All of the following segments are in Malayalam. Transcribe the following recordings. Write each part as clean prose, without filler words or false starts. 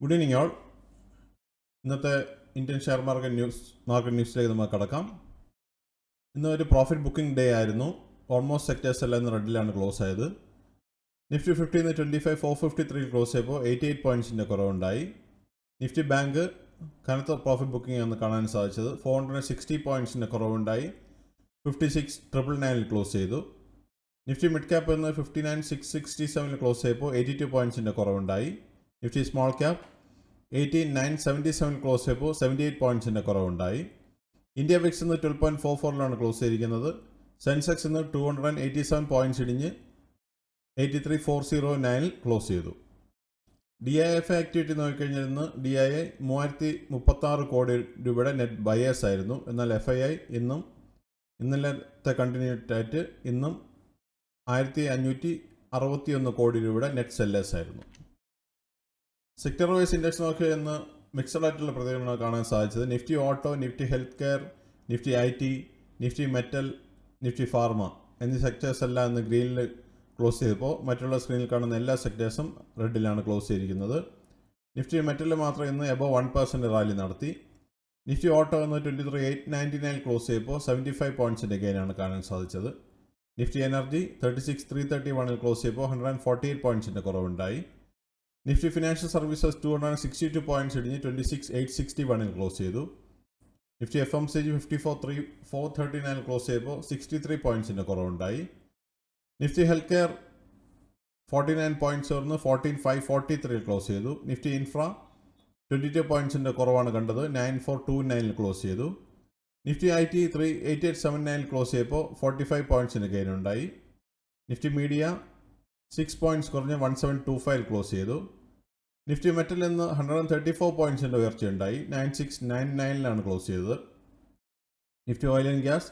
Good evening all. ഇന്നത്തെ ഇന്ത്യൻ ഷെയർ മാർക്കറ്റ് ന്യൂസിലേക്ക് നമുക്ക് കടക്കാം. ഇന്ന് ഒരു പ്രോഫിറ്റ് ബുക്കിംഗ് ഡേ ആയിരുന്നു. ഓൾമോസ്റ്റ് സെക്ടേഴ്സ് എല്ലാം ഇന്ന് റെഡിലാണ് ക്ലോസ് ആയത്. നിഫ്റ്റി 50 ഇന്ന് 25,453 ക്ലോസ് ചെയ്തപ്പോൾ 88 പോയിൻറ്റ്സിൻ്റെ കുറവുണ്ടായി. നിഫ്റ്റി ബാങ്ക് കനത്ത പ്രോഫിറ്റ് ബുക്കിംഗ് ആണ് കാണാൻ സാധിച്ചത്. 460 പോയിൻറ്റ്സിൻ്റെ കുറവുണ്ടായി. 56,999 ക്ലോസ് ചെയ്തു. നിഫ്റ്റി മിഡ് ക്യാപ്പ് ഇന്ന് 59,667 ക്ലോസ് ചെയ്തപ്പോൾ 82 പോയിൻറ്റ്സിൻ്റെ കുറവുണ്ടായി. നിഫ്റ്റി സ്മോൾ ക്യാപ്പ് 18,977 ക്ലോസ് ചെയ്തപ്പോൾ 78 പോയിൻറ്റ്സിൻ്റെ കുറവുണ്ടായി. ഇന്ത്യ വിക്സ് ഇന്ന് 12.44 ക്ലോസ് ചെയ്തിരിക്കുന്നത്. സെൻസെക്സ് ഇന്ന് 287 പോയിൻറ്റ്സ് ഇടിഞ്ഞ് 83,409 ക്ലോസ് ചെയ്തു. DIF ആക്ടിവിറ്റി നോക്കിക്കഴിഞ്ഞാൽ ഇന്ന് DII 336 കോടി രൂപയുടെ നെറ്റ് ബയേഴ്സ് ആയിരുന്നു. എന്നാൽ FII ഇന്നലത്തെ കണ്ടിന്യൂറ്റി ആയിട്ട് ഇന്നും 1,561 കോടി രൂപയുടെ നെറ്റ് സെല്ലേഴ്സ് ആയിരുന്നു. സെക്ടർ വൈസ് ഇൻഡെക്സ് നോക്കിയാൽ ഇന്ന് മിക്സഡ് ആയിട്ടുള്ള പ്രതികരണങ്ങൾ കാണാൻ സാധിച്ചത്. Nifty auto, Nifty health care, Nifty IT, Nifty metal, Nifty pharma എന്നീ സെക്ടേഴ്സ് എല്ലാം ഇന്ന് ഗ്രീനിൽ ക്ലോസ് ചെയ്തപ്പോൾ മറ്റുള്ള സ്ക്രീനിൽ കാണുന്ന എല്ലാ സെക്ടേഴ്സും റെഡിലാണ് ക്ലോസ് ചെയ്തിരിക്കുന്നത്. നിഫ്റ്റി മെറ്റൽ മാത്രം ഇന്ന് എബോവ് 1% റാലി നടത്തി. നിഫ്റ്റി ഓട്ടോ ഇന്ന് 23,899 ക്ലോസ് ചെയ്തപ്പോൾ 75 പോയിൻറ്റ്സിൻ്റെ ഗെയിനാണ് കാണാൻ സാധിച്ചത്. നിഫ്റ്റി എനർജി 36,331 ക്ലോസ് ചെയ്തപ്പോൾ 148 പോയിൻറ്റ്സിൻ്റെ കുറവുണ്ടായി. നിഫ്റ്റി ഫിനാൻഷ്യൽ സർവീസസ് 262 പോയിൻറ്റ്സ് ഇടിഞ്ഞ് 26,861 ക്ലോസ് ചെയ്തു. നിഫ്റ്റി FMCG 54,439 ക്ലോസ് ചെയ്തപ്പോൾ 63 പോയിൻറ്റ്സിൻ്റെ കുറവുണ്ടായി. നിഫ്റ്റി ഹെൽത്ത് കെയർ 49 പോയിൻറ്റ്സ് ഉയർന്ന് 14,543 ക്ലോസ് ചെയ്തു. നിഫ്റ്റി ഇൻഫ്ര 22 പോയിൻറ്റ്സിൻ്റെ കുറവാണ് കണ്ടത്, 9,429 ക്ലോസ് ചെയ്തു. നിഫ്റ്റി IT 3,8879 ക്ലോസ് ചെയ്തപ്പോൾ 45 പോയിൻറ്റ്സിൻ്റെ ഗെയിൻ ഉണ്ടായി. നിഫ്റ്റി മീഡിയ 6 പോയിൻറ്റ്സ് കുറഞ്ഞ് 1725 ക്ലോസ് ചെയ്തു. നിഫ്റ്റി മെറ്റൽ ഇന്ന് 134 പോയിൻറ്റ്സിൻ്റെ ഉയർച്ചയുണ്ടായി, 9699 ക്ലോസ് ചെയ്തത്. Nifty oil and gas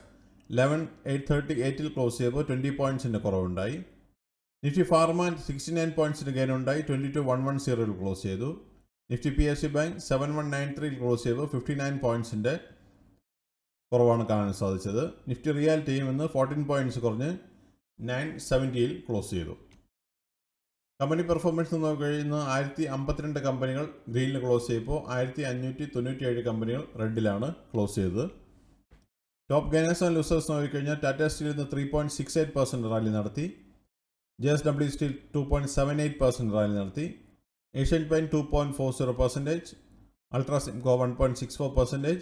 11,838 close ചെയ്തപ്പോൾ 20 പോയിൻറ്റ്സിൻ്റെ കുറവുണ്ടായി. നിഫ്റ്റി ഫാർമ 69 പോയിൻറ്റ്സിൻ്റെ ഗെയിൻ ഉണ്ടായി, 22,110 ക്ലോസ് ചെയ്തു. നിഫ്റ്റി PSU ബാങ്ക് 7193 ക്ലോസ് ചെയ്തപ്പോൾ 59 പോയിൻറ്റ്സിൻ്റെ കുറവാണ് കാണാൻ സാധിച്ചത്. നിഫ്റ്റി റിയാലിറ്റിയും ഇന്ന് 14 പോയിൻറ്റ്സ് കുറഞ്ഞ് 970 ക്ലോസ് ചെയ്തു. കമ്പനി പെർഫോമൻസ് നോക്കിക്കഴിഞ്ഞാൽ 1052 കമ്പനികൾ ഗ്രീനിൽ ക്ലോസ് ചെയ്തപ്പോൾ 1597 കമ്പനികൾ റെഡിലാണ് ക്ലോസ് ചെയ്തത്. ടോപ്പ് ഗെയിനേഴ്സ് ആൻഡ് ലൂസേഴ്സ് നോക്കിക്കഴിഞ്ഞാൽ ടാറ്റ സ്റ്റീൽ ഇന്ന് 3.68% റാലി നടത്തി. JSW സ്റ്റീൽ 2.78% റാലി നടത്തി. Asian paint 2.40%, Ultracemco 1.64%,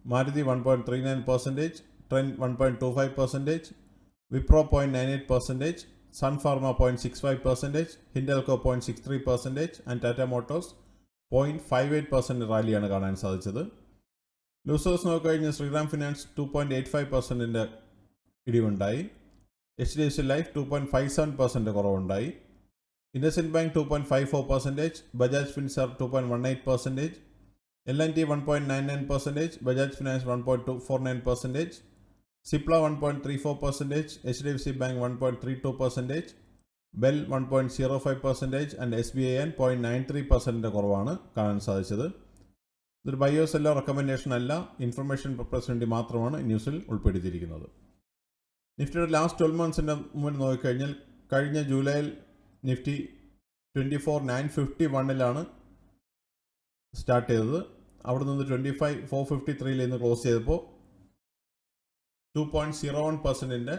Maruti 1.39%, Trent 1.25%, Wipro 0.98%, Sun Pharma 0.65%, Hindelco 0.63% and Tata Motors 0.58% റാലിയാണ് കാണാൻ സാധിച്ചത്. ലൂസേഴ്സ് നോക്കിക്കഴിഞ്ഞാൽ ശ്രീറാം ഫിനാൻസ് 2.85% ഇടിവുണ്ടായി. HDFC ലൈഫ് 2.57% കുറവുണ്ടായി. IndusInd bank 2.54%, Bajaj Finserv 2.18%, L&T 1.99%, Bajaj finance 1.249%, Cipla 1.34%, HDFC bank 1.32%, bell 1.05% and SBIN 0.93% കുറവാണ് കാണാൻ സാധിച്ചത്. ഇതൊരു ബൈയോ സെല്ലോ റെക്കമെൻഡേഷൻ അല്ല, ഇൻഫർമേഷൻ പർപ്പസിന് വേണ്ടി മാത്രമാണ് ന്യൂസിൽ ഉൾപ്പെടുത്തിയിരിക്കുന്നത്. നിഫ്റ്റിയുടെ ലാസ്റ്റ് 12 മന്ത്സിൻ്റെ മുമ്പിൽ നോക്കിക്കഴിഞ്ഞാൽ കഴിഞ്ഞ ജൂലൈയിൽ നിഫ്റ്റി 24,951 സ്റ്റാർട്ട് ചെയ്തത്. അവിടെ നിന്ന് 25,453 ഇന്ന് ക്ലോസ് ചെയ്തപ്പോൾ 2.01%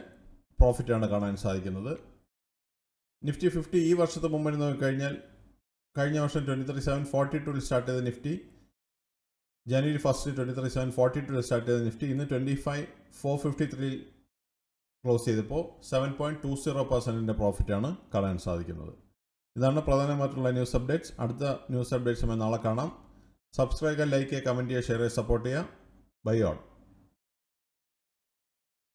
പ്രോഫിറ്റാണ് കാണാൻ സാധിക്കുന്നത്. നിഫ്റ്റി 50 ഈ വർഷത്തെ മുമ്പിൽ നോക്കിക്കഴിഞ്ഞാൽ കഴിഞ്ഞ വർഷം 23,742 സ്റ്റാർട്ട് ചെയ്ത നിഫ്റ്റി, ജനുവരി 1 23,742 സ്റ്റാർട്ട് ചെയ്ത നിഫ്റ്റി ഇന്ന് 25,453 ക്ലോസ് ചെയ്തപ്പോൾ 7.20% പ്രോഫിറ്റാണ് കാണാൻ സാധിക്കുന്നത്. ഇതാണ് പ്രധാനമായിട്ടുള്ള ന്യൂസ് അപ്ഡേറ്റ്സ്. അടുത്ത ന്യൂസ് അപ്ഡേറ്റ്സുമായി നാളെ കാണാം. സബ്സ്ക്രൈബ് ചെയ്യുക, ലൈക്ക് ചെയ്യുക, കമൻറ്റ് ചെയ്യുക, ഷെയർ ചെയ്യുക, സപ്പോർട്ട് ചെയ്യുക. Bye all.